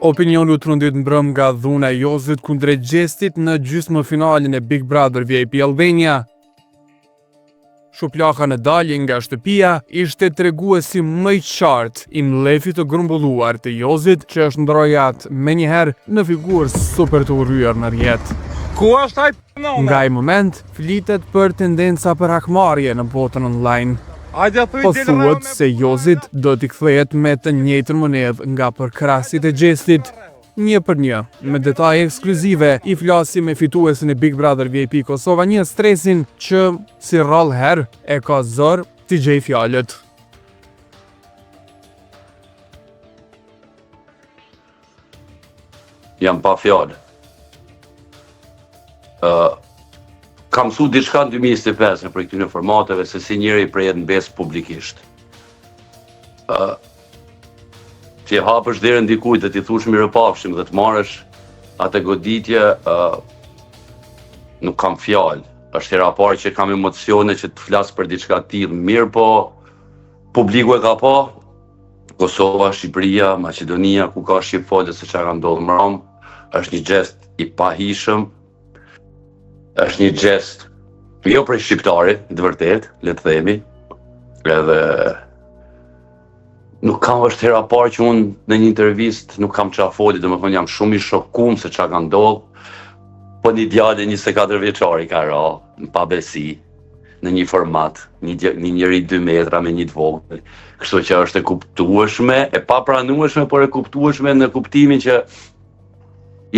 Opinioni u trondit mbrëm nga dhuna e Jozit kundrejt Gjestit në gjysmëfinalen e Big Brother VIP Albania. Shuplaka në dalje nga shtëpia ishte treguesi më i qartë i mlefit të grumbulluar të Jozit, që është ndrojat menjëherë në figurë super të urryer në rrjet. Ku është ai p***na? Nga ai moment flitet për tendenca për hakmarrje në botën online. Po thuhet se Jozit do t'i kthehet me të njëjtën monedhë nga përkrasit e Gjestit. 1-1, me detaje ekskluzive, i flasim me fituesin e Big Brother VIP Kosova, një stresin që si rrallë herë e ka zor t'i gjej fjalët. Jam pa fjalë. Kam mësu diçka në 2025 për këtyre formateve se si njëri prejet në besë publikisht. Që e hapësh derën dikujt dhe t'i thush mirëpafshim dhe të marrësh atë goditje, nuk kam fjalë. Është hera parë që kam emocione që të flas për diçka tillë. Mirë po, publiku e ka pa, Kosova, Shqipëria, Maqedonia, ku ka shqipfolë se çka ka ndodhur më radh, është një gest i pahishëm. Është një gest jo për shqiptarit, të vërtet, le të themi, edhe nuk kam është hera parë që unë në një intervistë nuk kam qa foli, domethënë jam shumë i shokum se qa ka ndodhur, po një djalë 24 vjeçari ka ra, në pabesi, në një format, një njeri 2 metra me një të vogël, kështu që është e kuptueshme, e papranueshme, por e kuptueshme në kuptimin që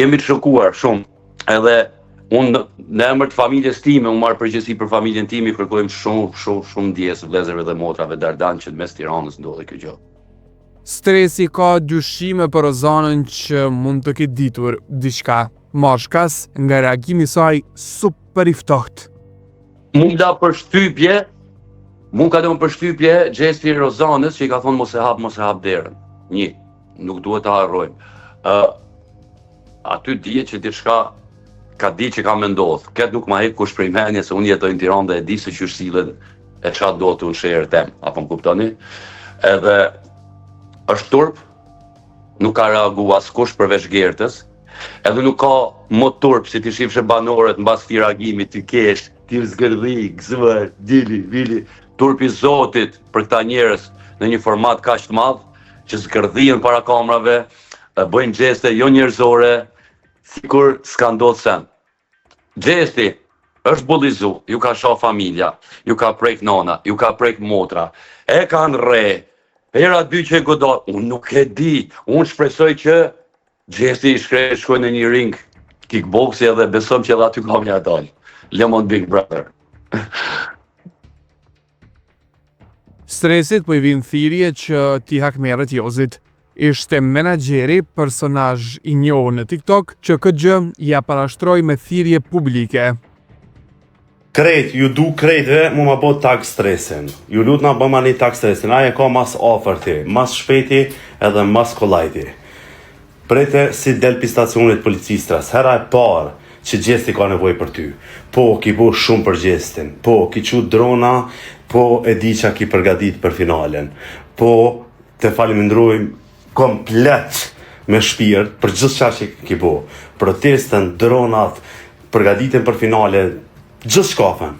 jemi të shokuar shumë, edhe unë në emër të familjes time, unë marrë përgjegjësi për familjen time, kërkojmë shumë ndjesë vëllezërve dhe motrave Dardan që në mes Tiranës ndodhi kjo gjë. Stresi ka dyshime për Ozanën që mund të ketë ditur diçka. Mashkas nga reagimi i saj super i ftohtë. Mund ka dhënë përshtypje gjesti i Rozanës që i ka thonë mos e hap derën. Nuk duhet ta harrojmë. Aty dihet që diçka ka di që ka me ndodhë. Këtë nuk ma hek kush prej menje se unë jetoj në Tiranë dhe e di se që sillet e çfarë do të unë shërë tem, apo më kuptoni? Edhe është turp, nuk ka reagu askush përveç Gertës, edhe nuk ka më turp si ti shifshe banorët mbas këtij reagimi ti kesh, ti zgërdhi, gëzër, dili, vili, turpi Zotit për këta njerëz në një format kaq të madh që zgërdhihen para kamerave, bëjnë gjeste jo njerëzore, sikur s'ka ndodhur sen. Gjesti është bullizu, ju ka shoh familja, ju ka prek nona, ju ka prek motra, e kanë rre, hera 2 që e godot, unë nuk e di, unë shpresoj që Gjesti i shkoj në një ring kickboxi edhe besom që edhe aty ka mja dalë. Lemon Big Brother. Stresit po i vin thirrje që t'i hakmerret Jozit. Ishte menaxheri, personazh i njohur në TikTok, që këtë gjë ja parashtroi me thirrje publike. Krejt, ju du krejtve mu ma bot tag stresin. Ju lut na bëma një tag stresin. Aje ka mas oferti, mas shpeti edhe mas kollajti. Prete si del pi stacionit policistras, hera e parë që Gjesti ka nevoj për ty. Po, ki bo shumë për Gjestin. Po, ki qut drona, po e di qa ki përgadit për finalen. Po, te falimindrojmë komplet me shpirt për gjithë qa që ki bo. Protestën, dronat, përgaditën për finale, gjithë shkafen.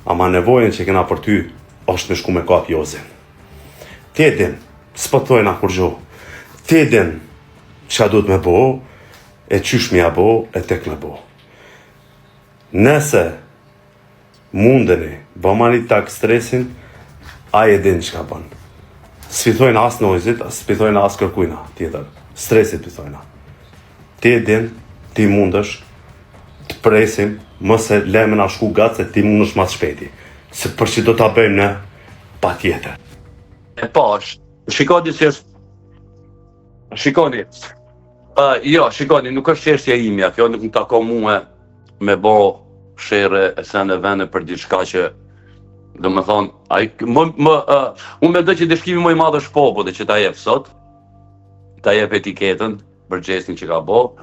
Ama nevojën që kena për ty, është me shku me kap Jozin. Te din, s'po thojna kur gjo. Te din, qa du të me bo, e qysh me ja bo, e tek me bo. Nëse mundeni, bëma një tak stresin, a e din që ka bënë. S'fitojnë as nojzit, s'fitojnë as kërkujna, tjetër. Stresit fitojna. Ti din, ti mundësh, të presim, mëse lemen a shku gatë, se ti mundësh ma të shpeti. Se për që do t'a bëjmë ne, pa tjetër. E pash, shikoni si është... Shikoni. Shikoni, nuk është çështja imja, kjo nuk më takon mua me bo shere e sen e vene për diçka që do më thonë, unë mendoj që dëshkimi më i madh është populli që ta jep sot, ta jep etiketën për Gjestin që ka bo.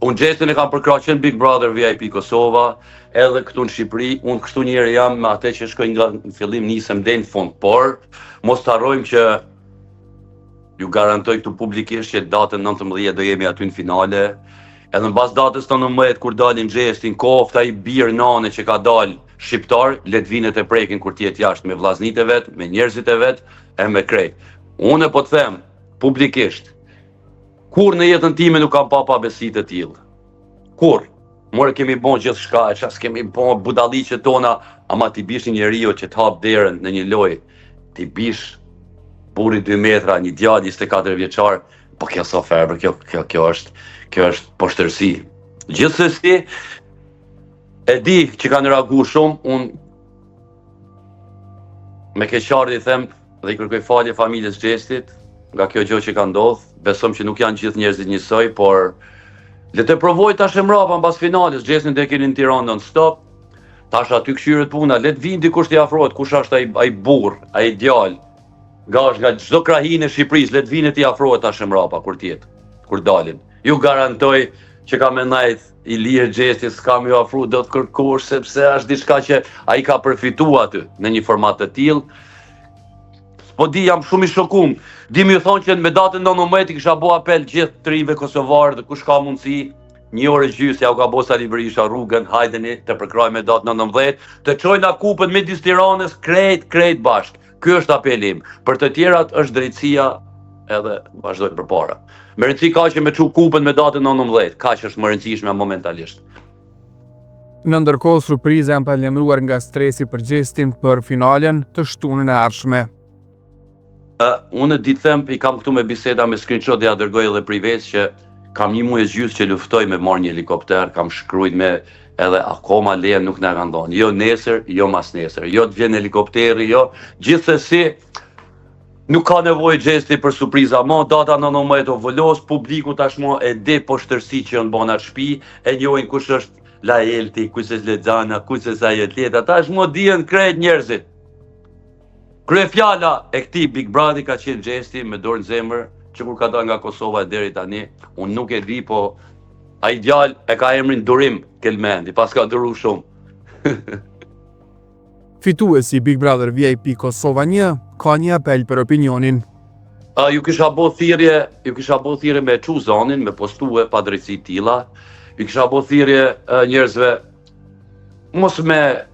Unë Gjestin e kam përkraqen Big Brother VIP Kosova, edhe këtu në Shqipëri, unë kështu njerë jam me atë që shkoj nga në fillim nisem deri në fund, por mos të harrojmë që ju garantoj këtu publikisht që datën 19 do jemi aty në finale. Edhe në bas datës 19 kur dalin Xhestin, kofta i birë nane që ka dal shqiptar, let vinet e prekin kur tjetë jashtë me vllaznit e vet, me njerëzit e vet, e me krejt. Unë po të them publikisht, kur në jetën time nuk kam pa besit e tillë. Kur? More kemi bon gjithë shka, e qas kemi bon budalliqet tona, ama ti bish një njeriu që të hap derën në një lojë, ti bish burri 2 metra, një djalë 24 vjeçar, po kjo so ferber, kjo është poshtërsi. Gjithsesi, e di që kanë reagu shumë, unë me keqardhje them dhe i kërkoj falje familjes Xhestit nga kjo gjë që ka ndodhur. Besom që nuk janë gjithë njerëzit njësoj, por le të provoj tash e mrapa mbas finales, Xhestin do e keni në Tiranë non stop. Tash aty këshyret puna, le të vinë dikush t'i afrohet, kush është ai burr, ai djalë. Nga çdo krahinë e Shqipërisë, le të vinë t'i afrohet tash e mrapa kur dalin. Ju garantoj që ka me najt Ilir Xhesti s'kam ju afru do të kërkosh, sepse është diçka që ai ka përfituar aty në një format të tillë. Po di, jam shumë i shokum. Di më thonë që me datën 19 kisha bo apel gjithë trinjve kosovarë dhe kush ka mundësi, 1 orë gjysë ja u ka bo Sali Berisha rrugën, hajdeni të përkroj me datë 19, të çojna kupën midis Tiranës krejt bashkë. Ky është apeli im. Për të tjerat është drejtësia edhe vazhdoj përpara. Me rëndësi ka që me çu kupën me datën 19, kaq është më rëndësishme momentalisht. Në ndërkohë, surpriza janë palëmruar nga stresi për Xhestin për finalen të shtunën e ardhshme. Unë ditë them, i kam këtu me biseda me screenshot dhe ja dërgoj edhe privat që kam 1 muaj gjysmë që luftoj me marrë një helikopter, kam shkrujt me edhe akoma lejen nuk na kanë dhënë. Jo nesër, jo mas nesër, jo të vjen helikopteri, jo. Gjithsesi, nuk ka nevojë Xhesti për surpriza. Mo data 19 o volos, publiku tashmo e di poshtërsi që janë bën atë shtëpi, e njohin kush është Laelti, kush është Lexana, kush është ajo tjetra. Tashmo dihen krejt njerëzit. Kryefjala e këtij Big Brother ka qenë Xhesti me dorë në zemër, që kur ka dalë nga Kosova deri tani, unë nuk e di, po ai djalë e ka emrin Durim Kelmendi, pas ka duru shumë. Fituesi Big Brother VIP Kosova 1 ka një apel për opinionin. Ju kisha bo thirrje me çu zonin, me postue pa drejtësi tilla. Ju kisha bo thirrje njerëzve mos me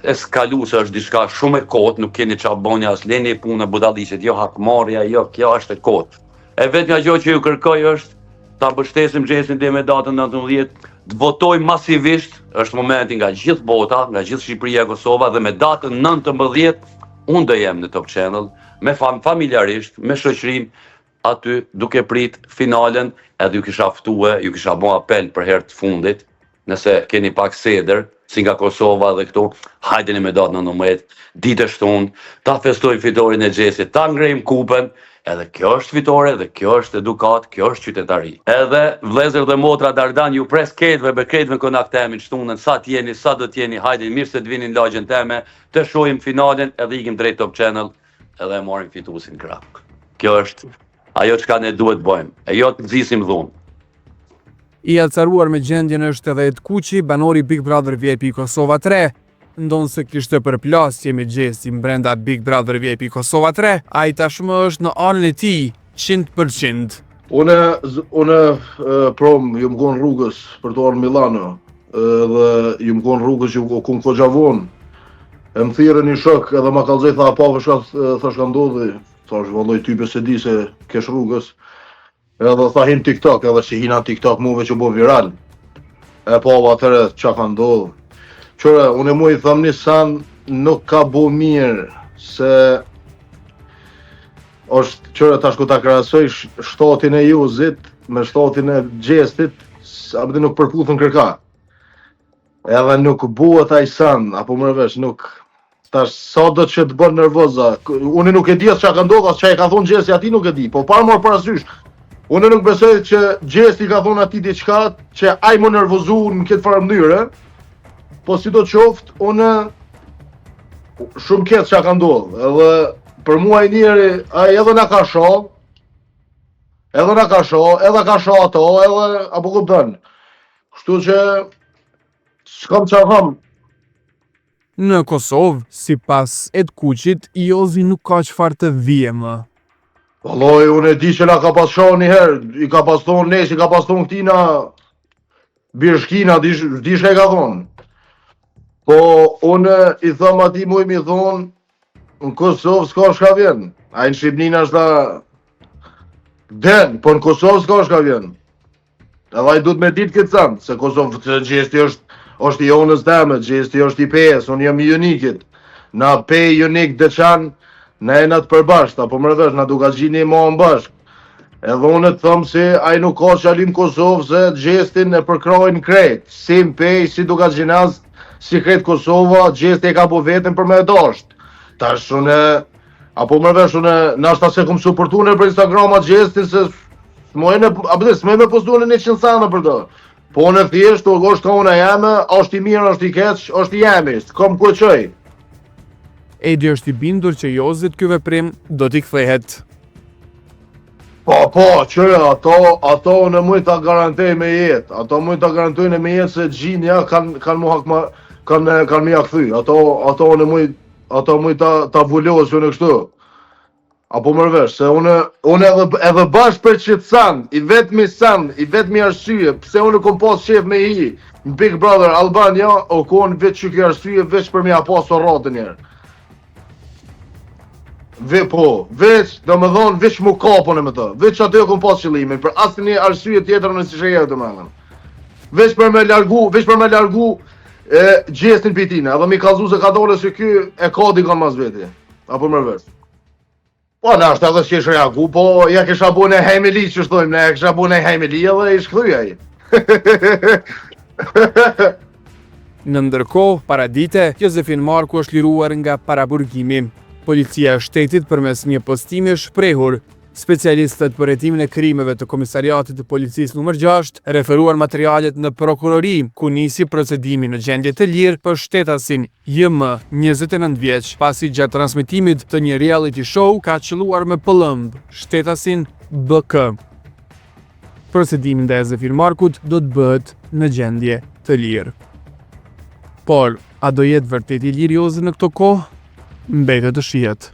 eskalu se është diçka shumë e kotë, nuk keni qa bonja as leni punë budalliqet, jo hakmarrja, jo kjo është e kotë. E vetmja gjë që ju kërkoj është ta mbështesim Xhestin deri me datën 19, të votojmë masivisht, është momenti nga gjithë bota, nga gjithë Shqipëria e Kosova dhe me datën 19 unë do jem në Top Channel, me familjarisht, me shoqërim, aty duke prit finalen, edhe ju kisha ftue, ju kisha bo apel për herë të fundit, nëse keni pak seder, si nga Kosova dhe këtu, hajdeni me datën 19, ditë e shtunë, ta festojmë fitorin e Xhestit, ta ngrejmë kupën, edhe kjo është fitore, dhe kjo është edukat, kjo është qytetari. Edhe vëllezër dhe motra Dardan, ju pres ketëve në konak temin shtunën, sa t'jeni, sa do t'jeni, hajdeni mirë se të vinin lagjen teme, të shohim finalen, edhe ikim drejt Top Channel, edhe e marrim fituesin krah. Kjo është ajo çka ne duhet bëjmë, e jo të nxisim dhunë. I alcaruar me gjendjen është edhe Ed Kuqi, banori Big Brother VIP Kosova 3, ndonë se kishte përplasje me Xhestin brenda Big Brother VIP Kosova 3, a i tashmë është në anën e tij 100%. Unë prom, ju më konë rrugës për të orë Milano, dhe ju më konë rrugës që ku më Xhavon, e më thirë një shok edhe ma kalzej tha pa shka ndodhi, thash valloj type se di se kesh rrugës, edhe tha hin TikTok, edhe si hina TikTok muve që bo viral, e pava atëre qa ka ndodhë. Qëre, unë e mu i thëm një san nuk ka bo mirë, se është qëre tash ku ta krasoj shtatin e Juzit me shtatin e Xhestit, abdi nuk përputhën kërka. Edhe nuk buhet ai san, apo më vesh, nuk tash sa do që të bërë nervoza. Unë nuk e di as çka ka ndodhur, as çka e ka thonë Xhesti ati nuk e di, po parë mor parasysh. Unë nuk besoj që Xhesti ka thonë ati diçka që ai më nervozu në këtë farë mënyrë. Po si do qoftë, unë shumë ketë çka ka ndodhur. Edhe për mua i njeri, ai edhe na ka shoh, edhe ka shoh ato, edhe apo kupton. Kështu që s'kam çfarë them. Në Kosovë, sipas Ed Kuqit, Jozi nuk ka çfarë të vije më. Valloj, unë e di që na ka pas shoh një herë, i ka pas thonë nesh, i ka pas thonë këtina Birshkina, di shka i ka thonë. Po, unë i thëm ati mu i mi thonë, në Kosovë s'ka shka vjen. A i në Shqipnina është den, po në Kosovë s'ka shka vjen. Edhe i du të me ditë këtë samë, se Kosovë, se gjesti është i onës teme, gjesti është i pes, unë jam i unikit. Na pej unik dëqan, na e na të përbasht, apo më rëvesh, na duka gjini ma në bashk. Edhe unë të thëmë se a i nuk ka që alim Kosovë se gjestin e përkrojnë krejt. Si më pej, si duka gjinaz, si krejt Kosova, gjesti e ka po vetën për me e dasht. Ta shune, apo më rëvesh, unë, nashta se këmë supportu në për Instagram a gjestin se s'moj me postu në 100 sana për të. Po në thjesht, është ka unë e jeme, është i mirë, është i keq, është i jemi, s'kom ku e qoj. Edi është i bindur që Jozit ky veprim do t'i kthehet. Po, qëre, ato në mujtë ta garantoj me jetë. Ato mujtë ta garantojnë me jetë se gjinja kanë mi a këthy. Ato në mujtë ta vullohë në kështu. Apo mërvesh, se unë edhe bashkë për që të sanë, i vetëmi arsye, pse unë kom pas shef me i, në Big Brother Albania, o konë vetë që kjo arsye, veç për mi a pas o ratë njerë. Veç, do më dhonë, veç mu kapon e me të, veç atë jo kom pas qëllimin, për asë një arsye tjetër në si shëjë të menën. Veç për me largu gjestin për tina, edhe mi kalzu se ka dole se kjo e ka dikon mas veti, apo mërvesh. Po, në është edhe s'kesh reagu, po ja kisha bu në hejmeli që shtojmë, ne kisha bu në hejmeli edhe i shkëthuja i. Në ndërkohë, para dite, Jozefin Marku është liruar nga paraburgimi. Policia e shtetit përmes një postimi shprehur, specialistët për hetimin e krimeve të Komisariatit të Policisë nr. 6 referuar materialet në prokurori, ku nisi procedimi në gjendje të lirë për shtetasin JM, 29 vjeç, pasi gjatë transmetimit të një reality show ka qelluar me pëllëmb shtetasin BK. Procedimi ndaj Jozefin Markut do të bëhet në gjendje të lirë. Por, a do jetë vërtet i lirë Jozi në këto kohë? Mbetet të shihet.